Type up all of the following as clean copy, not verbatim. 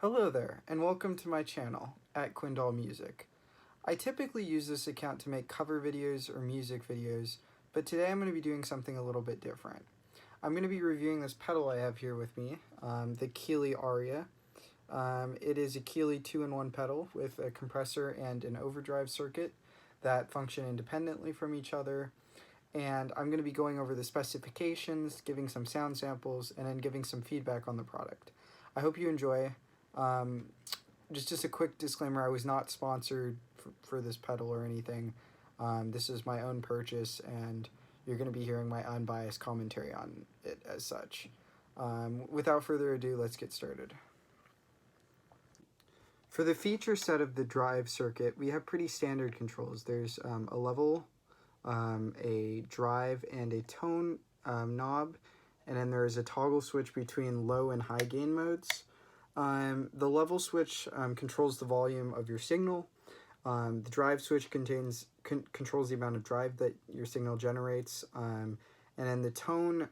Hello there, and welcome to my channel, at Quindall Music. I typically use this account to make cover videos or music videos, but today I'm going to be doing something a little bit different. I'm going to be reviewing this pedal I have here with me, the Keeley Aria. It is a Keeley 2-in-1 pedal with a compressor and an overdrive circuit that function independently from each other. And I'm going to be going over the specifications, giving some sound samples, and then giving some feedback on the product. I hope you enjoy. Just a quick disclaimer, I was not sponsored for this pedal or anything. This is my own purchase, and you're going to be hearing my unbiased commentary on it as such. Without further ado, let's get started. For the feature set of the drive circuit, we have pretty standard controls. There's a level, a drive, and a tone knob, and then there's a toggle switch between low and high gain modes. The level switch controls the volume of your signal. The drive switch controls the amount of drive that your signal generates. And then the tone,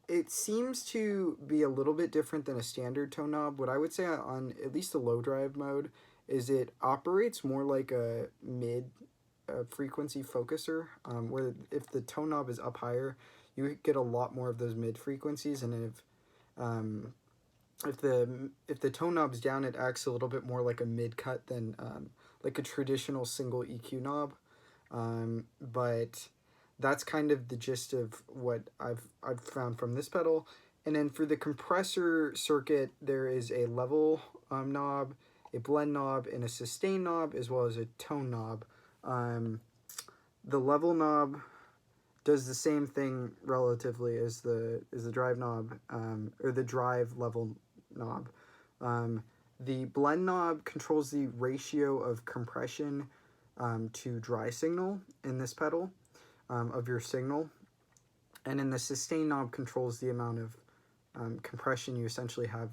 it seems to be a little bit different than a standard tone knob. What I would say on at least the low drive mode is it operates more like a mid frequency focuser, where if the tone knob is up higher, you get a lot more of those mid frequencies, and if the tone knob's down, it acts a little bit more like a mid cut than like a traditional single EQ knob. But that's kind of the gist of what I've found from this pedal. And then for the compressor circuit, there is a level knob, a blend knob, and a sustain knob, as well as a tone knob. The level knob does the same thing relatively as the drive knob, or the drive level knob. The blend knob controls the ratio of compression to dry signal in this pedal, of your signal, and then the sustain knob controls the amount of compression you essentially have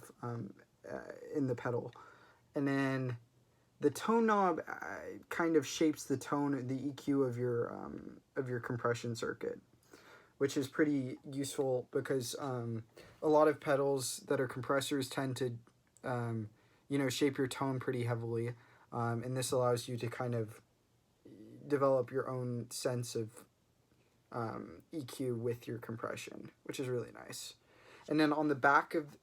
in the pedal. And then the tone knob kind of shapes the tone, the EQ of your compression circuit, which is pretty useful because a lot of pedals that are compressors tend to, shape your tone pretty heavily, and this allows you to kind of develop your own sense of EQ with your compression, which is really nice. And then on the back of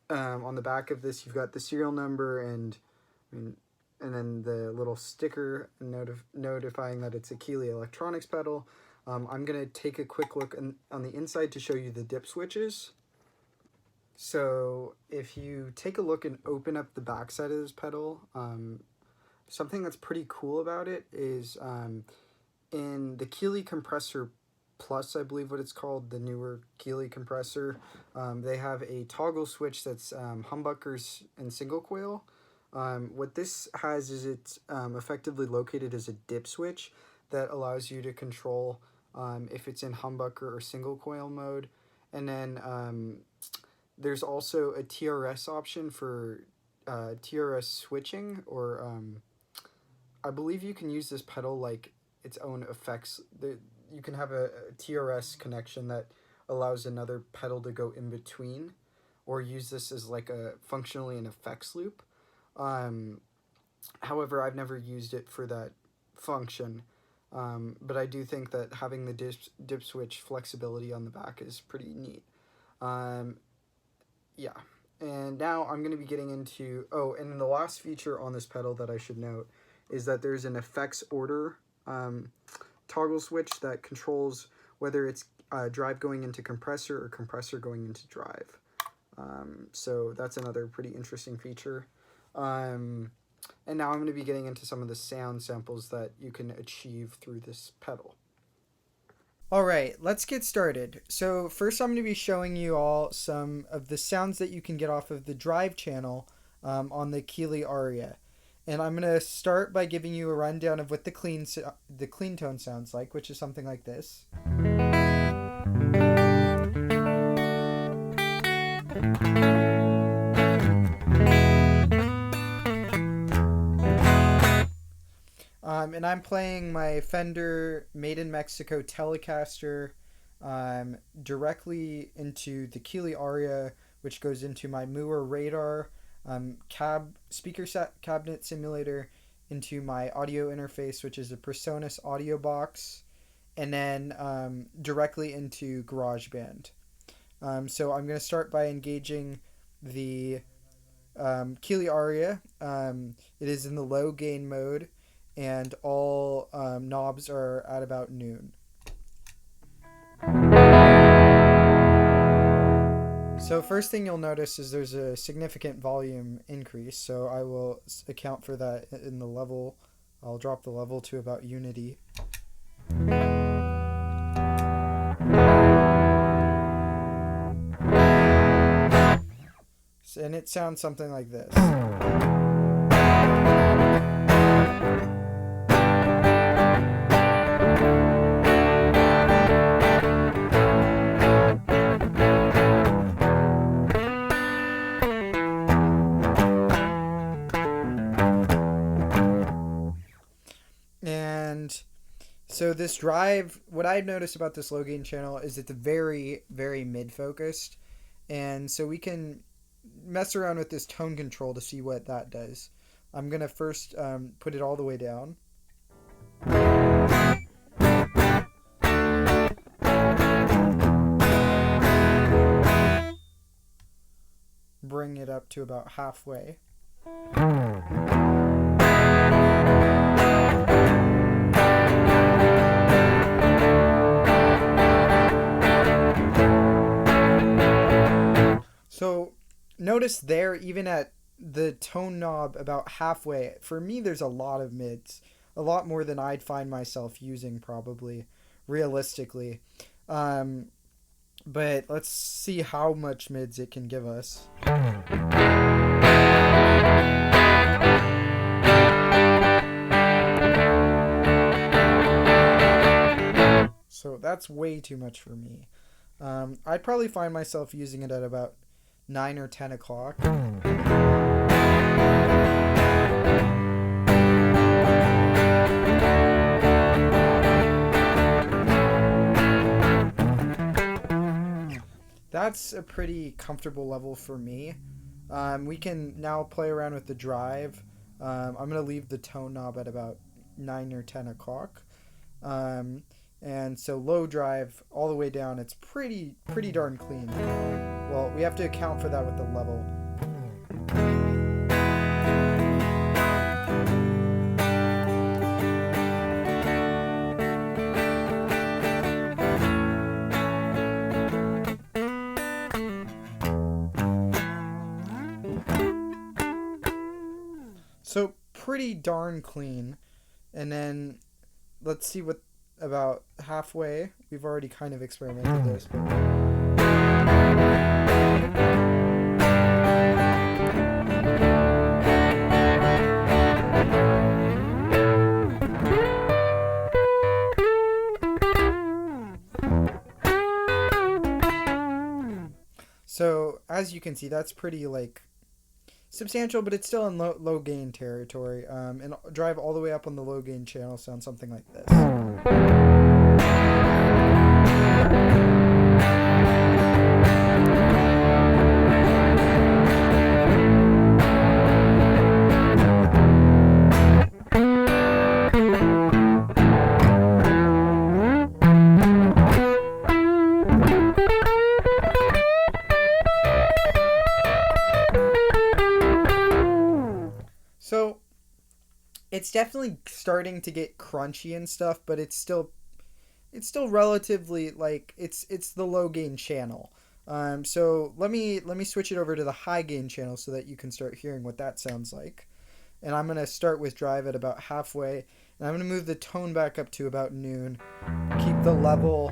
this, you've got the serial number and then the little sticker notifying that it's a Keeley Electronics pedal. I'm going to take a quick look on the inside to show you the dip switches. So if you take a look and open up the back side of this pedal, something that's pretty cool about it is in the Keeley Compressor Plus, I believe what it's called, the newer Keeley compressor, they have a toggle switch that's humbuckers and single coil. What this has is it's effectively located as a dip switch that allows you to control if it's in humbucker or single coil mode. And then there's also a TRS option for TRS switching, or I believe you can use this pedal like its own effects. You can have a TRS connection that allows another pedal to go in between, or use this as like functionally an effects loop. However, I've never used it for that function, but I do think that having the dip switch flexibility on the back is pretty neat. Yeah, and now I'm going to be getting into, and then the last feature on this pedal that I should note is that there's an effects order toggle switch that controls whether it's drive going into compressor or compressor going into drive. So that's another pretty interesting feature. And now I'm going to be getting into some of the sound samples that you can achieve through this pedal. Alright, let's get started. So first I'm going to be showing you all some of the sounds that you can get off of the drive channel on the Keeley Aria. And I'm going to start by giving you a rundown of what the clean tone sounds like, which is something like this. And I'm playing my Fender Made in Mexico Telecaster directly into the Keeley Aria, which goes into my Mooer radar, speaker cabinet simulator into my audio interface, which is a Presonus Audiobox, and then directly into GarageBand. So I'm going to start by engaging the Keeley Aria. It is in the low gain mode, and all knobs are at about noon. So first thing you'll notice is there's a significant volume increase, so I will account for that in the level. I'll drop the level to about unity. And it sounds something like this. And so this drive, what I've noticed about this low gain channel is it's very, very mid-focused. And so we can mess around with this tone control to see what that does. I'm going to first put it all the way down. Bring it up to about halfway. So notice there, even at the tone knob about halfway, for me there's a lot of mids, a lot more than I'd find myself using probably, realistically. But let's see how much mids it can give us. So that's way too much for me. I'd probably find myself using it at about 9 or 10 o'clock. That's a pretty comfortable level for me. We can now play around with the drive. I'm going to leave the tone knob at about 9 or 10 o'clock. And so low drive all the way down, it's pretty darn clean. Well, we have to account for that with the level. So pretty darn clean. And then let's see what about halfway. We've already kind of experimented this, but so as you can see, that's pretty like substantial, but it's still in low gain territory. And drive all the way up on the low gain channel sounds something like this. So it's definitely starting to get crunchy and stuff, but it's still relatively like it's the low gain channel. So let me switch it over to the high gain channel so that you can start hearing what that sounds like. And I'm gonna start with drive at about halfway, and I'm gonna move the tone back up to about noon. Keep the level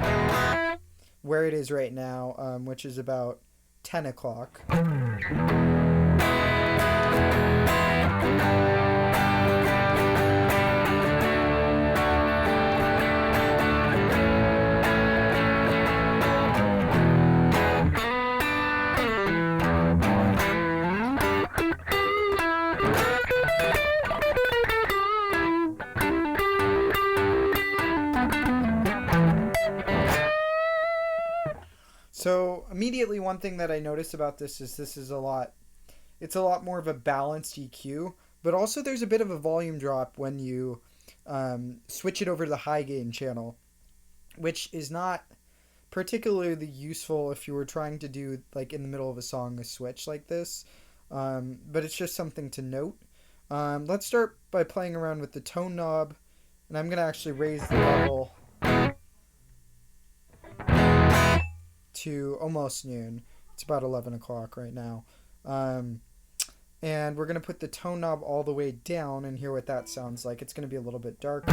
where it is right now, which is about 10 o'clock. So immediately one thing that I noticed about this is it's a lot more of a balanced EQ, but also there's a bit of a volume drop when you switch it over to the high gain channel, which is not particularly useful if you were trying to do, like, in the middle of a song, a switch like this, but it's just something to note. Let's start by playing around with the tone knob, and I'm going to actually raise the level to almost noon. It's about 11 o'clock right now. And we're going to put the tone knob all the way down and hear what that sounds like. It's going to be a little bit darker.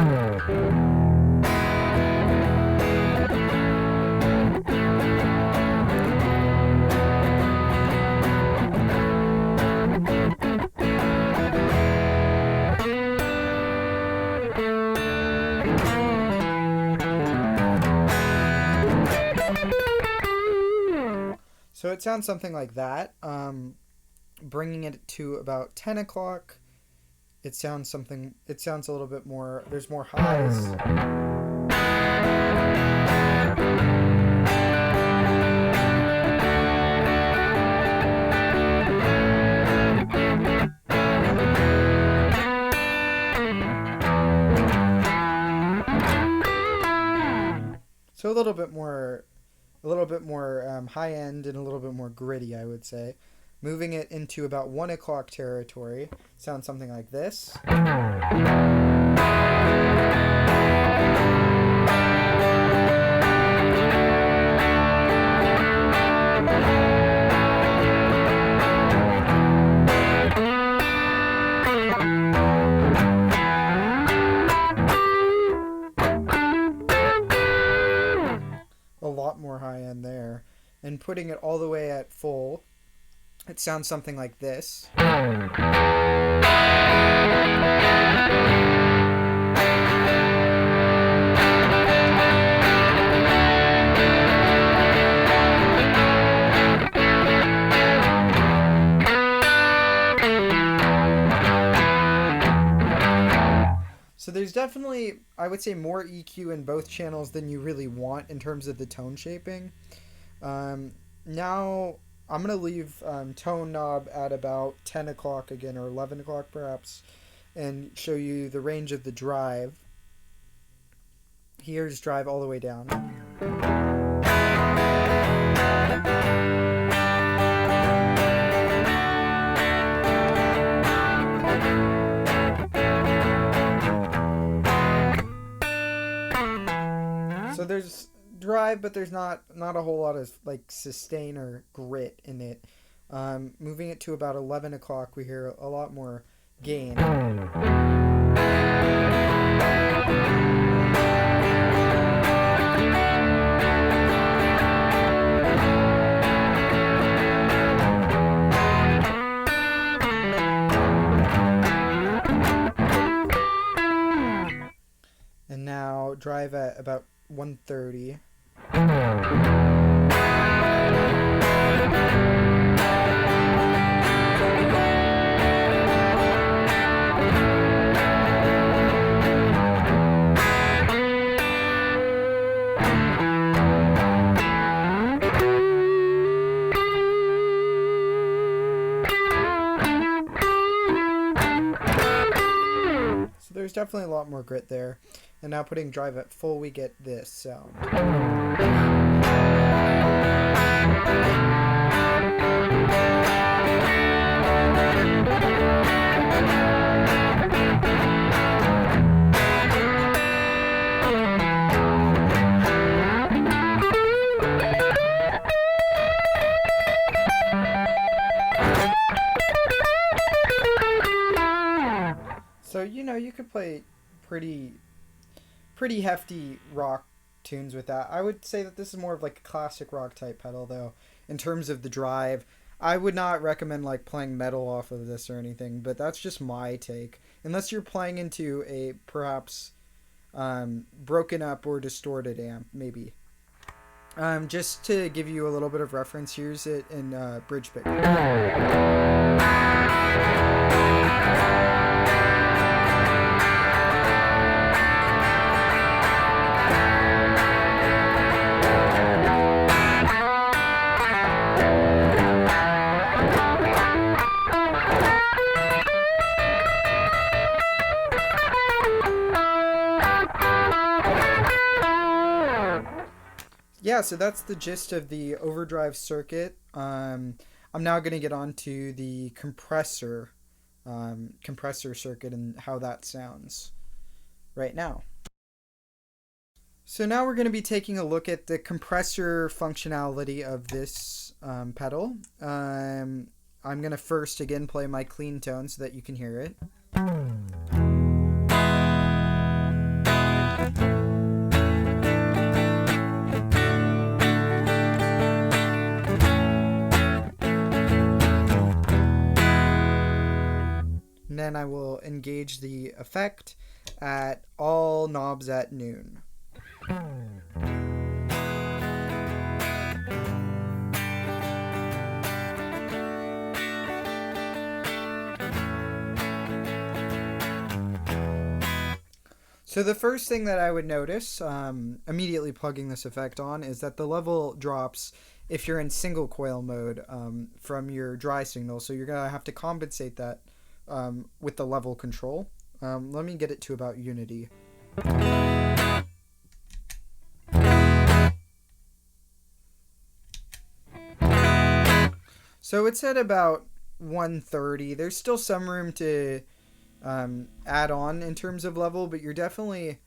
So it sounds something like that. Bringing it to about 10 o'clock, it sounds a little bit more, there's more highs. So a little bit more high end and a little bit more gritty, I would say. Moving it into about 1 o'clock territory, sounds something like this. A lot more high end there. And putting it all the way at full, it sounds something like this. So there's definitely, I would say, more EQ in both channels than you really want in terms of the tone shaping. Now I'm going to leave tone knob at about 10 o'clock again, or 11 o'clock perhaps, and show you the range of the drive. Here's drive all the way down. So there's drive, but there's not a whole lot of like sustain or grit in it. Moving it to about 11 o'clock, we hear a lot more gain. And now drive at about 130. So there's definitely a lot more grit there. And now putting drive at full, we get this sound. So, you know, you could play pretty hefty rock tunes with that. I would say that this is more of like a classic rock type pedal, though. In terms of the drive, I would not recommend like playing metal off of this or anything, but that's just my take. Unless you're playing into a perhaps broken up or distorted amp, maybe. Just to give you a little bit of reference, here's it in bridge pick. Yeah, so that's the gist of the overdrive circuit. I'm now going to get on to the compressor circuit and how that sounds right now. So now we're going to be taking a look at the compressor functionality of this pedal. I'm going to first again play my clean tone so that you can hear it. And then I will engage the effect at all knobs at noon. So the first thing that I would notice, immediately plugging this effect on, is that the level drops if you're in single coil mode from your dry signal. So you're going to have to compensate that with the level control. Let me get it to about unity. So it's at about 130. There's still some room to add on in terms of level, but you're definitely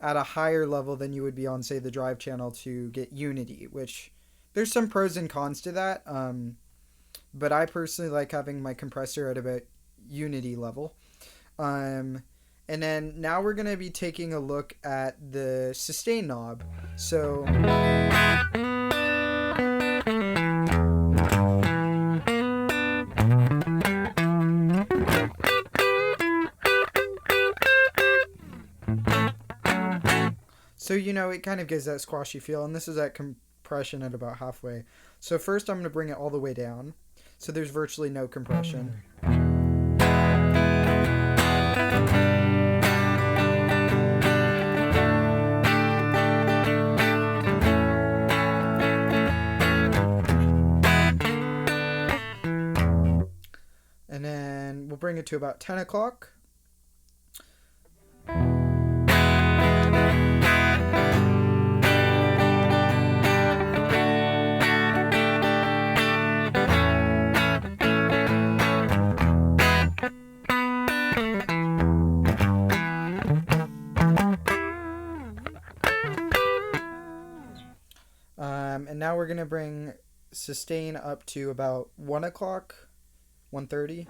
at a higher level than you would be on, say, the drive channel to get unity, which there's some pros and cons to that. But I personally like having my compressor at about unity level. And then now we're going to be taking a look at the sustain knob. So you know, it kind of gives that squashy feel, and this is at compression at about halfway. So first I'm going to bring it all the way down, so there's virtually no compression. And then we'll bring it to about 10 o'clock. And now we're going to bring sustain up to about 1 o'clock, 1:30.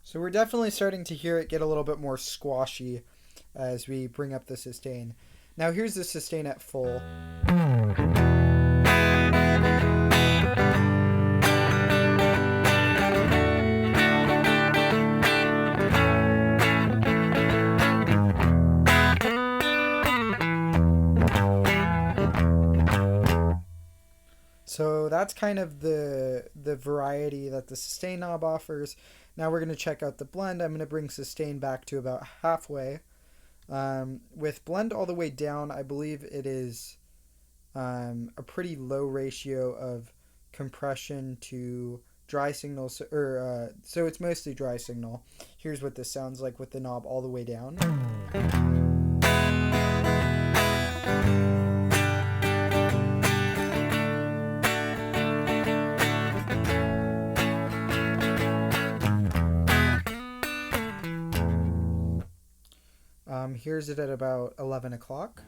So we're definitely starting to hear it get a little bit more squashy as we bring up the sustain. Now here's the sustain at full. So that's kind of the variety that the sustain knob offers. Now we're going to check out the blend. I'm going to bring sustain back to about halfway. With blend all the way down, I believe it is a pretty low ratio of compression to dry signal. So it's mostly dry signal. Here's what this sounds like with the knob all the way down. Here's it at about 11 o'clock.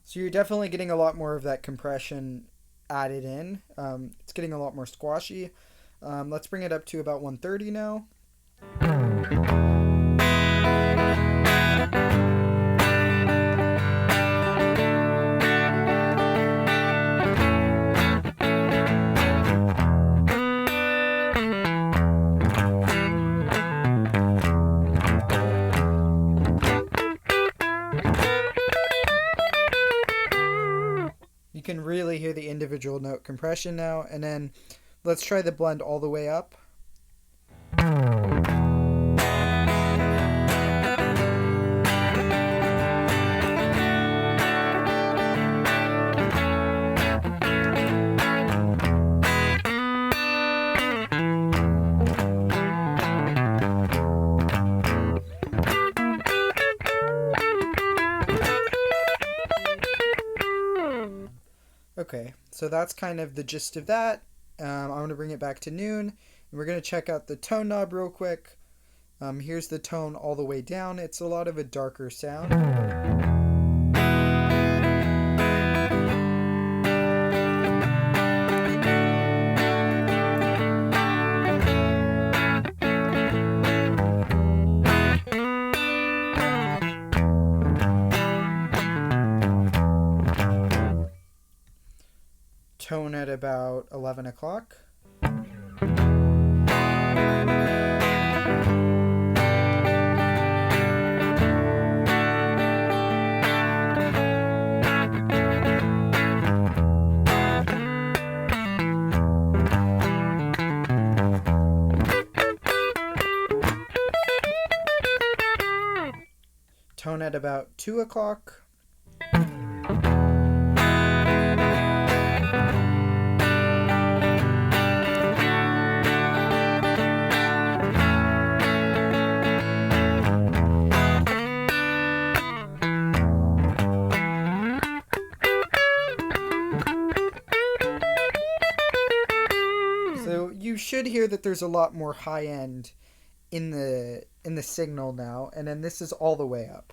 So you're definitely getting a lot more of that compression added in. It's getting a lot more squashy. Let's bring it up to about 1:30 now. can really hear the individual note compression now. And then let's try the blend all the way up. Okay, so that's kind of the gist of that. I'm going to bring it back to noon, and we're going to check out the tone knob real quick. Here's the tone all the way down. It's a lot of a darker sound. Tone at about 11 o'clock. Tone at about 2 o'clock. So you should hear that there's a lot more high end in the signal now, and then this is all the way up.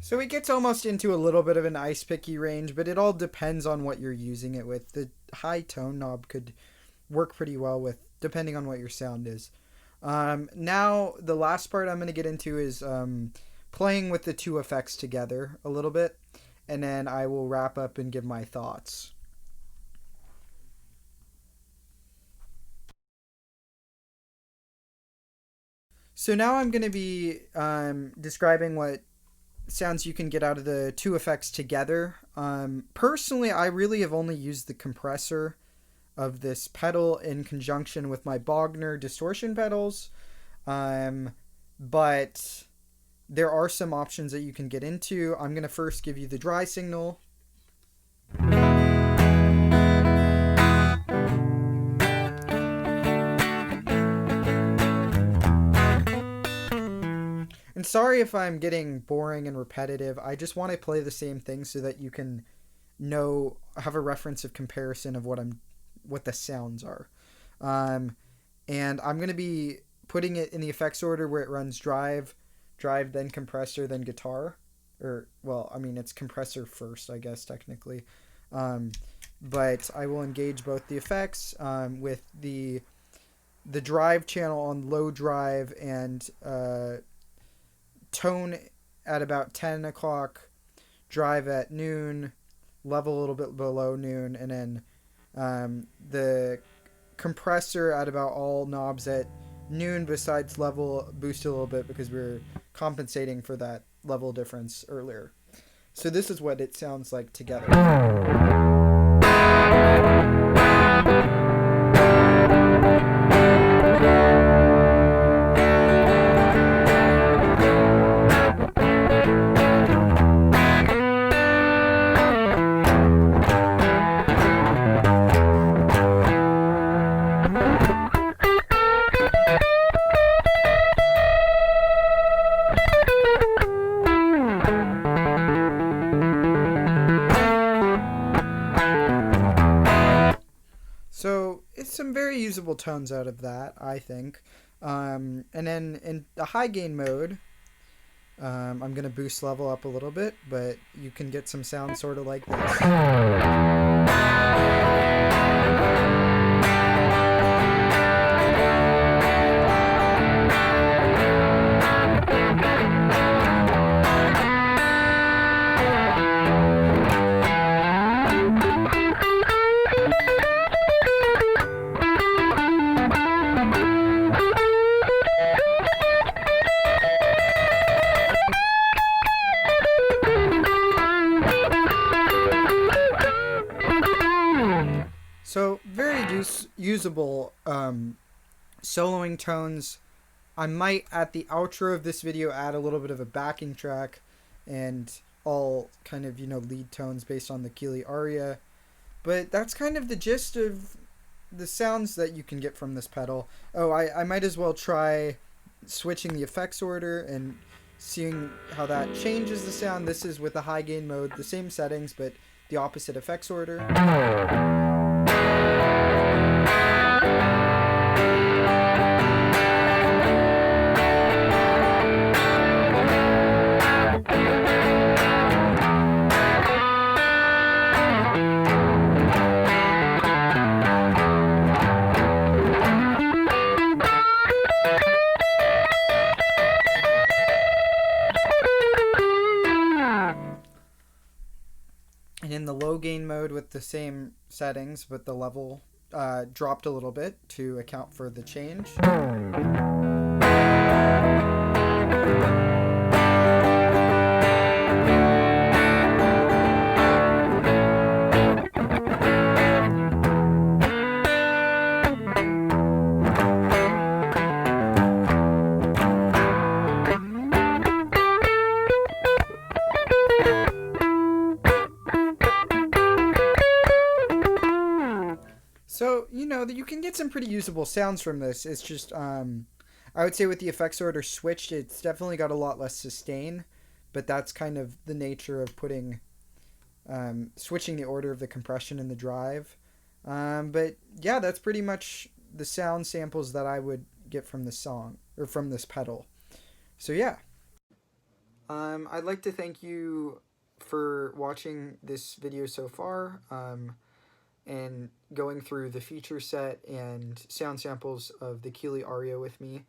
So it gets almost into a little bit of an ice picky range, but it all depends on what you're using it with. The high tone knob could work pretty well with, depending on what your sound is. Now, the last part I'm going to get into is playing with the two effects together a little bit, and then I will wrap up and give my thoughts. So now I'm going to be describing what sounds you can get out of the two effects together. Personally, I really have only used the compressor of this pedal in conjunction with my Bogner distortion pedals, but there are some options that you can get into. I'm going to first give you the dry signal. And sorry if I'm getting boring and repetitive. I just want to play the same thing so that you can have a reference of comparison of what the sounds are. And I'm going to be putting it in the effects order where it runs drive, then compressor, then guitar. Or, well, I mean, it's compressor first, I guess, technically. But I will engage both the effects with the drive channel on low drive and tone at about 10 o'clock, drive at noon, level a little bit below noon, and then the compressor at about all knobs at noon besides level boost a little bit because we're compensating for that level difference earlier. So this is what it sounds like together. So it's some very usable tones out of that, I think. And then in the high gain mode, I'm going to boost level up a little bit, but you can get some sound sort of like this. usable soloing tones. I might, at the outro of this video, add a little bit of a backing track and all kind of, lead tones based on the Keeley Aria. But that's kind of the gist of the sounds that you can get from this pedal. Oh, I might as well try switching the effects order and seeing how that changes the sound. This is with the high gain mode, the same settings, but the opposite effects order. And in the low gain mode with the same settings, but the level dropped a little bit to account for the change. So, you can get some pretty usable sounds from this. It's just, I would say with the effects order switched, it's definitely got a lot less sustain, but that's kind of the nature of putting, switching the order of the compression and the drive. But yeah, that's pretty much the sound samples that I would get from this song, or from this pedal. So yeah. I'd like to thank you for watching this video so far. And going through the feature set and sound samples of the Keeley Aria with me.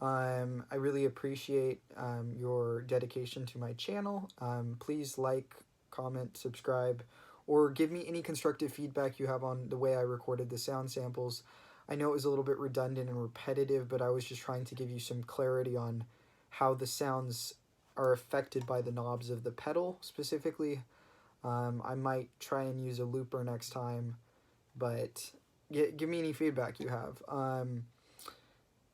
I really appreciate your dedication to my channel. Please like, comment, subscribe, or give me any constructive feedback you have on the way I recorded the sound samples. I know it was a little bit redundant and repetitive, but I was just trying to give you some clarity on how the sounds are affected by the knobs of the pedal specifically. I might try and use a looper next time, but give me any feedback you have.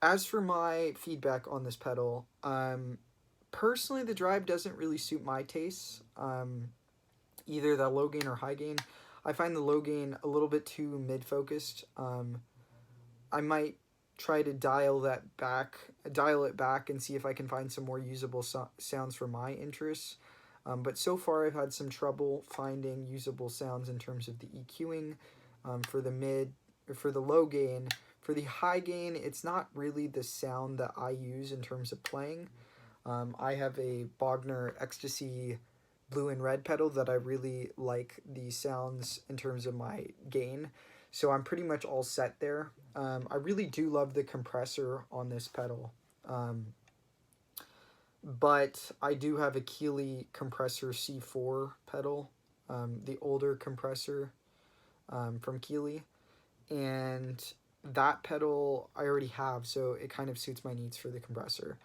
As for my feedback on this pedal, personally the drive doesn't really suit my tastes, either the low gain or high gain. I find the low gain a little bit too mid-focused. I might try to dial it back and see if I can find some more usable sounds for my interests. But so far I've had some trouble finding usable sounds in terms of the EQing for the low gain. For the high gain, it's not really the sound that I use in terms of playing. I have a Bogner Ecstasy blue and red pedal that I really like the sounds in terms of my gain. So I'm pretty much all set there. I really do love the compressor on this pedal. But I do have a Keeley Compressor C4 pedal, the older compressor from Keeley, and that pedal I already have, so it kind of suits my needs for the compressor.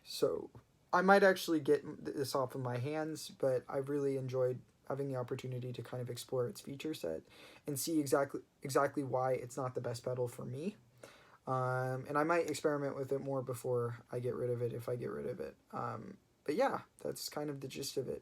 So I might actually get this off of my hands, but I've really enjoyed having the opportunity to kind of explore its feature set and see exactly why it's not the best pedal for me. And I might experiment with it more before I get rid of it, if I get rid of it. But yeah, that's kind of the gist of it.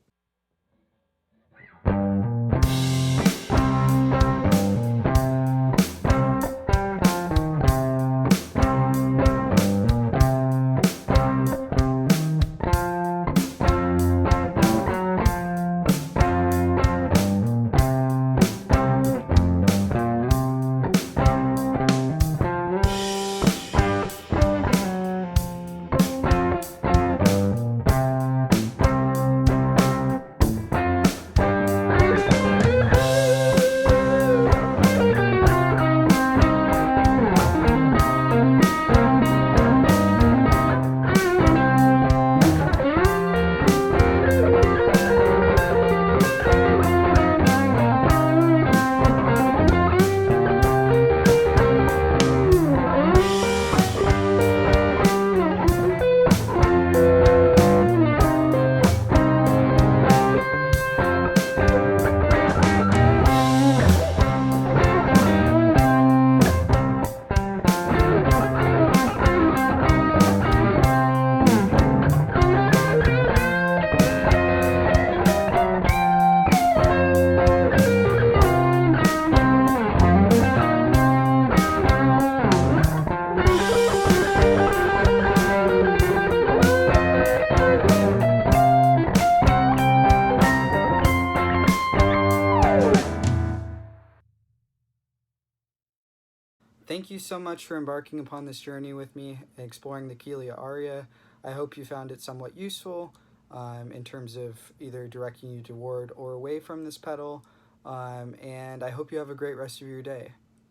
thank you so much for embarking upon this journey with me, exploring the Keeley Aria. I hope you found it somewhat useful in terms of either directing you toward or away from this pedal, and I hope you have a great rest of your day.